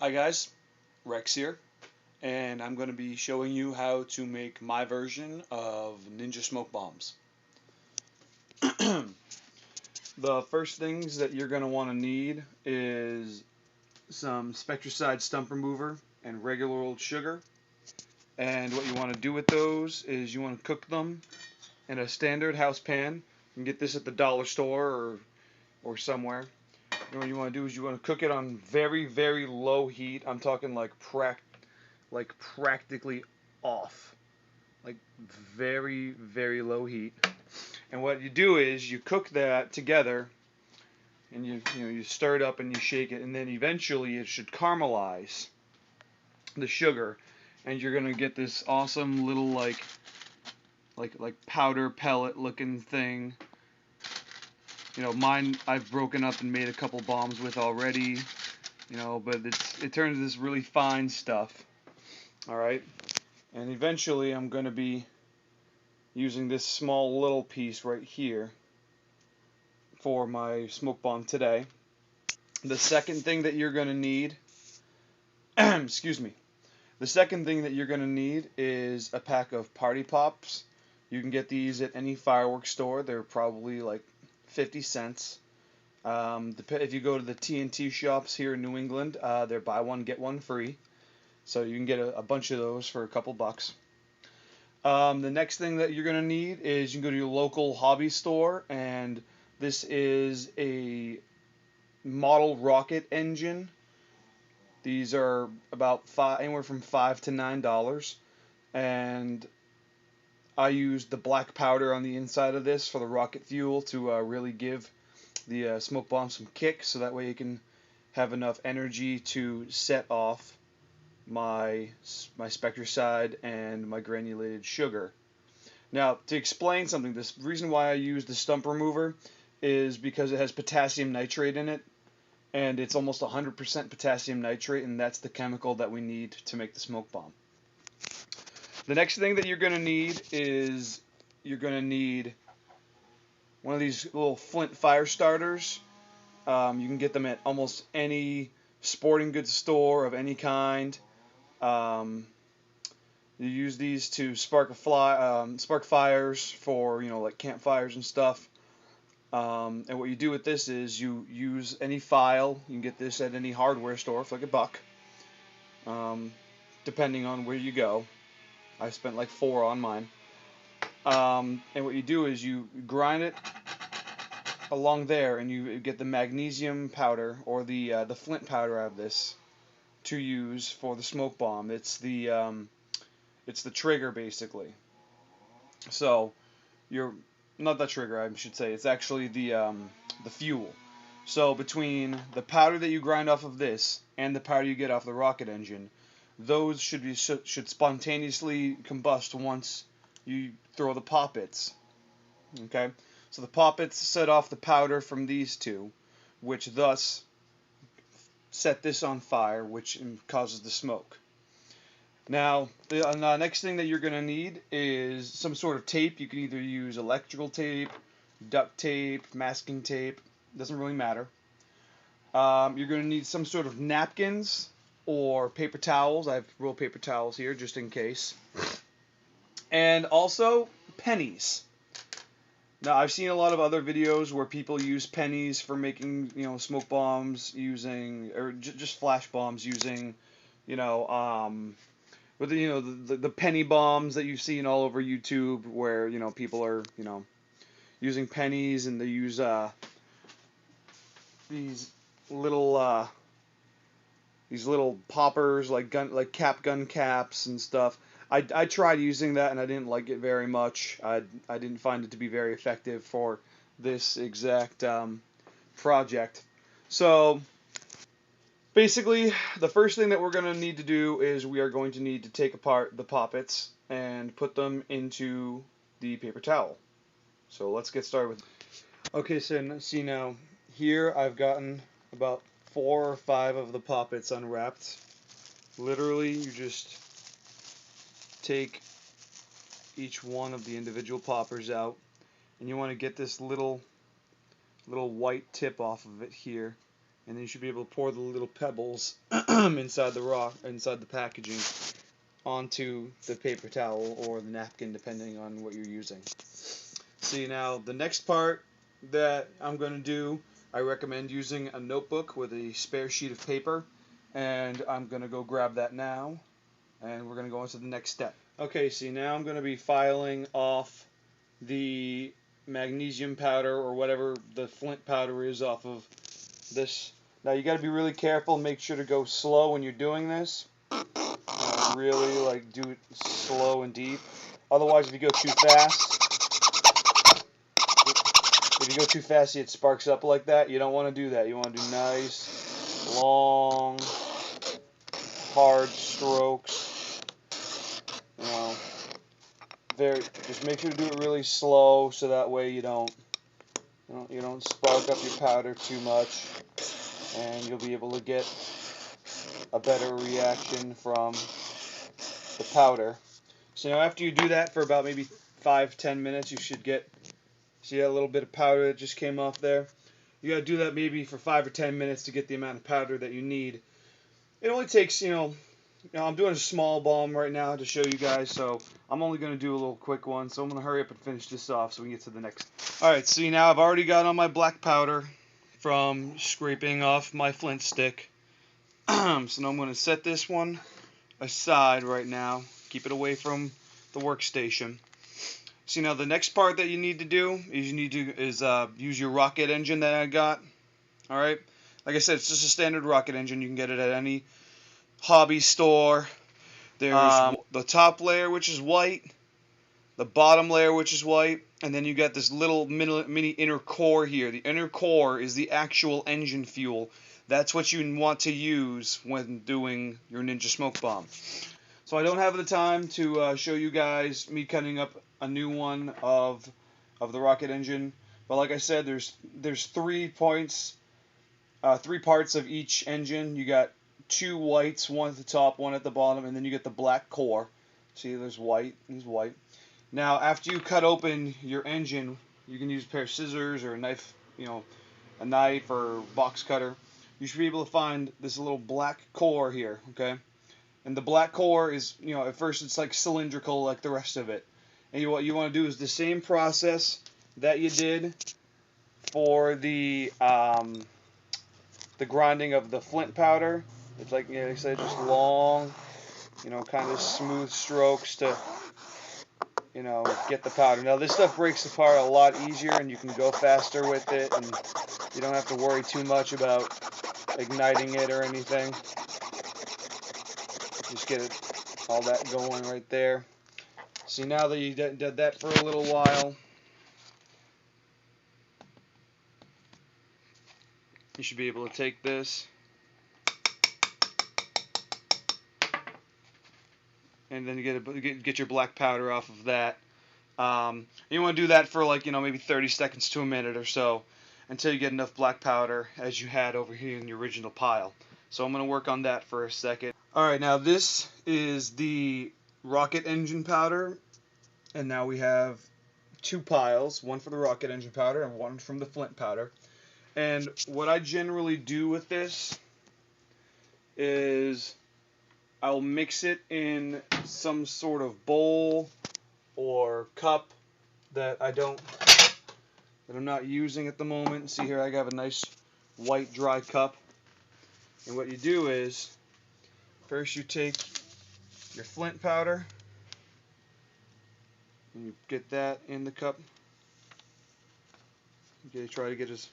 Hi guys, Rex here, and I'm going to be showing you how to make my version of Ninja Smoke Bombs. The first things that you're going to want to need is some Spectracide stump remover and regular old sugar. And what you want to do with those is you want to cook them in a standard house pan. You can get this at the dollar store or somewhere. And what you want to do is you want to cook it on very, very low heat. I'm talking like practically off, like very, very low heat. And what you do is you cook that together, and you stir it up and you shake it, and then eventually it should caramelize the sugar, and you're gonna get this awesome little like powder pellet looking thing. Mine I've broken up and made a couple bombs with already. But it turns this really fine stuff. All right, and eventually I'm gonna be using this small little piece right here for my smoke bomb today. The second thing that you're going to need, excuse me, the second thing that you're going to need is a pack of party pops. You can get these at any fireworks store. They're probably like 50 cents. If you go to the TNT shops here in New England, they're buy one, get one free. So you can get a bunch of those for a couple bucks. The next thing that you're going to need is you can go to your local hobby store, and this is a model rocket engine. These are about anywhere from $5 to $9, and I used the black powder on the inside of this for the rocket fuel to really give the smoke bomb some kick, so that way you can have enough energy to set off my Spectracide and my granulated sugar. Now, to explain something, this reason why I use the stump remover is because it has potassium nitrate in it, and it's almost 100% potassium nitrate, and that's the chemical that we need to make the smoke bomb. The next thing that you're going to need is you're going to need one of these little flint fire starters. You can get them at almost any sporting goods store of any kind. You use these to spark fires for like campfires and stuff. And what you do with this is you use any file. You can get this at any hardware store for like $1, depending on where you go. I spent like $4 on mine. And what you do is you grind it along there, and you get the magnesium powder or the flint powder out of this to use for the smoke bomb. It's the trigger basically. So you're not the trigger, I should say. It's actually the fuel. So between the powder that you grind off of this and the powder you get off the rocket engine, those should spontaneously combust once you throw the poppets. Okay, so the poppets set off the powder from these two, which thus set this on fire, which causes the smoke. Now, the next thing that you're going to need is some sort of tape. You can either use electrical tape, duct tape, masking tape. Doesn't really matter. You're going to need some sort of napkins or paper towels. I have roll paper towels here just in case. And also pennies. Now, I've seen a lot of other videos where people use pennies for making, smoke bombs or just flash bombs using, with the penny bombs that you've seen all over YouTube, where people are using pennies, and they use these little poppers like gun caps and stuff. I tried using that, and I didn't like it very much. I didn't find it to be very effective for this exact project. So basically, the first thing that we're going to need to do is we are going to need to take apart the poppets and put them into the paper towel. So let's get started with. Okay, so see now, here I've gotten about 4 or 5 of the poppets unwrapped. Literally, you just take each one of the individual poppers out, and you want to get this little white tip off of it here, and then you should be able to pour the little pebbles inside the packaging onto the paper towel or the napkin, depending on what you're using. See, now the next part that I'm going to do, I recommend using a notebook with a spare sheet of paper, and I'm going to go grab that now, and we're going to go on to the next step. Okay, see, now I'm going to be filing off the magnesium powder or whatever the flint powder is off of this. Now you got to be really careful and make sure to go slow when you're doing this. Really like do it slow and deep. Otherwise, if you go too fast, it sparks up like that. You don't want to do that. You want to do nice, long, hard strokes. You know, just make sure to do it really slow, so that way you don't spark up your powder too much, and you'll be able to get a better reaction from the powder. So now after you do that for about maybe 5-10 minutes, you should get, see that little bit of powder that just came off there? You got to do that maybe for 5 or 10 minutes to get the amount of powder that you need. It only takes, I'm doing a small bomb right now to show you guys, so I'm only going to do a little quick one. So I'm going to hurry up and finish this off so we can get to the next. Alright, see, now I've already got on my black powder from scraping off my flint stick. So now I'm going to set this one aside right now. Keep it away from the workstation. See, now the next part that you need to do is use your rocket engine that I got. Alright? Like I said, it's just a standard rocket engine. You can get it at any hobby store. There's the top layer, which is white, the bottom layer, which is white, and then you got this little mini inner core here. The inner core is the actual engine fuel. That's what you want to use when doing your Ninja Smoke Bomb. So I don't have the time to show you guys me cutting up a new one of the rocket engine, but like I said, there's 3 parts of each engine. You got 2 whites, one at the top, one at the bottom, and then you get the black core. See, there's white, there's white. Now, after you cut open your engine, you can use a pair of scissors or a knife, a knife or box cutter. You should be able to find this little black core here, okay? And the black core is, at first it's like cylindrical like the rest of it. And what you want to do is the same process that you did for the grinding of the flint powder. It's like, I said, just long, kind of smooth strokes to, get the powder. Now this stuff breaks apart a lot easier, and you can go faster with it, and you don't have to worry too much about igniting it or anything. Just get all that going right there. See, now that you did that for a little while, you should be able to take this and then you get your black powder off of that. You want to do that for like, maybe 30 seconds to a minute or so until you get enough black powder as you had over here in the original pile. So I'm going to work on that for a second. Alright, now this is the rocket engine powder, and now we have 2 piles, one for the rocket engine powder and one from the flint powder. And what I generally do with this is I'll mix it in some sort of bowl or cup that I'm not using at the moment. See here, I have a nice white dry cup. And what you do is, first you take your flint powder and you get that in the cup. Okay, try to get as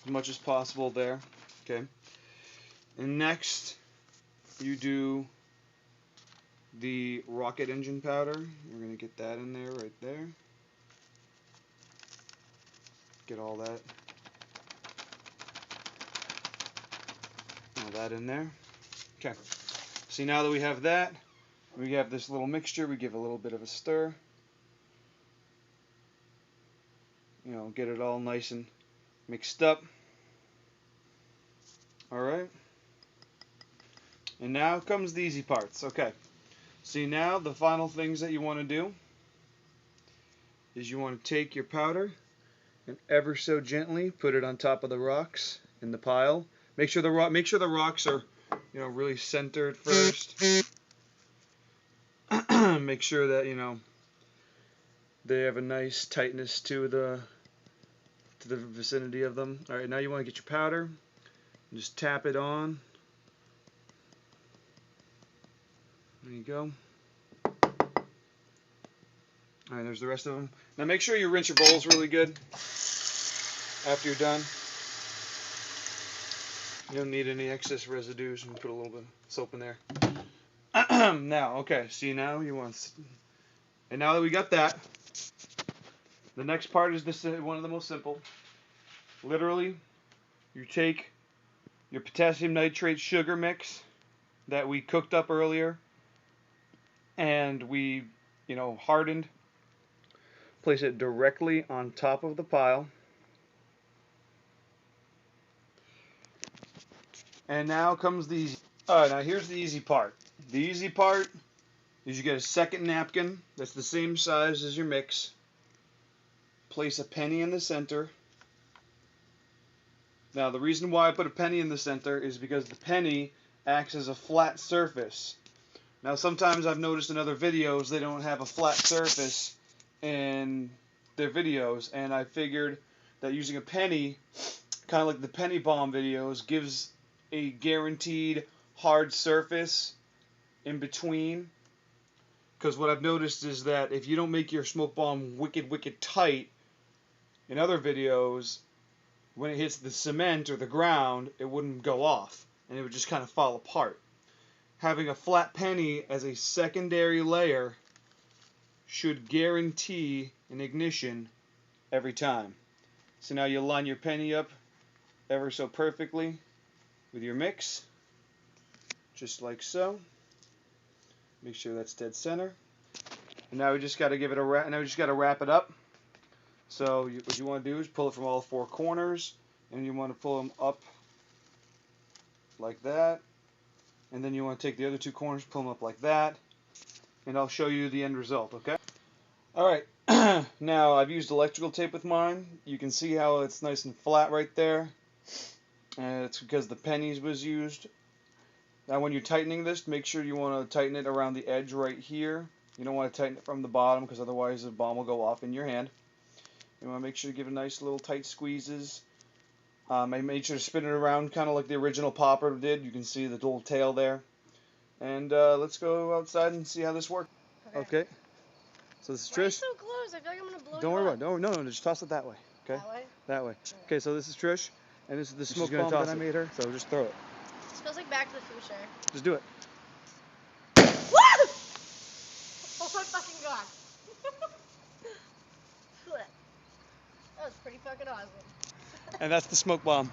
much as possible there. Okay. And next you do the rocket engine powder. We're going to get that in there, right there. Get all that in there. Okay. See, now that we have that, we have this little mixture. We give a little bit of a stir. Get it all nice and mixed up. Alright. And now comes the easy parts. Okay. See, now the final things that you want to do is you want to take your powder and ever so gently put it on top of the rocks in the pile. Make sure the rocks are, you know, really centered first. Make sure that, you know, they have a nice tightness to the vicinity of them. All right, now you want to get your powder. Just tap it on. There you go. Alright, there's the rest of them. Now make sure you rinse your bowls really good after you're done. You don't need any excess residues. And put a little bit of soap in there. Now, okay, see now you want... And now that we got that, the next part is this one of the most simple. Literally, you take your potassium nitrate sugar mix that we cooked up earlier and we, you know, hardened. Place it directly on top of the pile. And now comes the easy. Alright, now here's the easy part. The easy part is you get a second napkin that's the same size as your mix. Place a penny in the center. Now the reason why I put a penny in the center is because the penny acts as a flat surface. Now sometimes I've noticed in other videos they don't have a flat surface in their videos, and I figured that using a penny, kind of like the penny bomb videos, gives a guaranteed hard surface in between. Because what I've noticed is that if you don't make your smoke bomb wicked tight in other videos, when it hits the cement or the ground, it wouldn't go off and it would just kind of fall apart. Having a flat penny as a secondary layer should guarantee an ignition every time. So now you line your penny up ever so perfectly with your mix, just like so. Make sure that's dead center. And now we just got to give it a wrap. Now we just got to wrap it up. So what you want to do is pull it from all four corners, and you want to pull them up like that. And then you want to take the other two corners, pull them up like that, and I'll show you the end result, okay? Alright, now I've used electrical tape with mine. You can see how it's nice and flat right there. And it's because the pennies was used. Now when you're tightening this, make sure you want to tighten it around the edge right here. You don't want to tighten it from the bottom because otherwise the bomb will go off in your hand. You want to make sure to give it nice little tight squeezes. I made sure to spin it around kind of like the original popper did. You can see the little tail there. And let's go outside and see how this works. Okay. So this is Trish. Why are you so close? I feel like I'm gonna blow Don't you worry up. about it. No, just toss it that way. Okay. That way? That way. Okay, so this is Trish, and this is the smoke She's gonna bomb that toss I it. made her. So just throw it. It smells like Back to the Future. Just do it. Woo! Oh my fucking god. That was pretty fucking awesome. And that's the smoke bomb.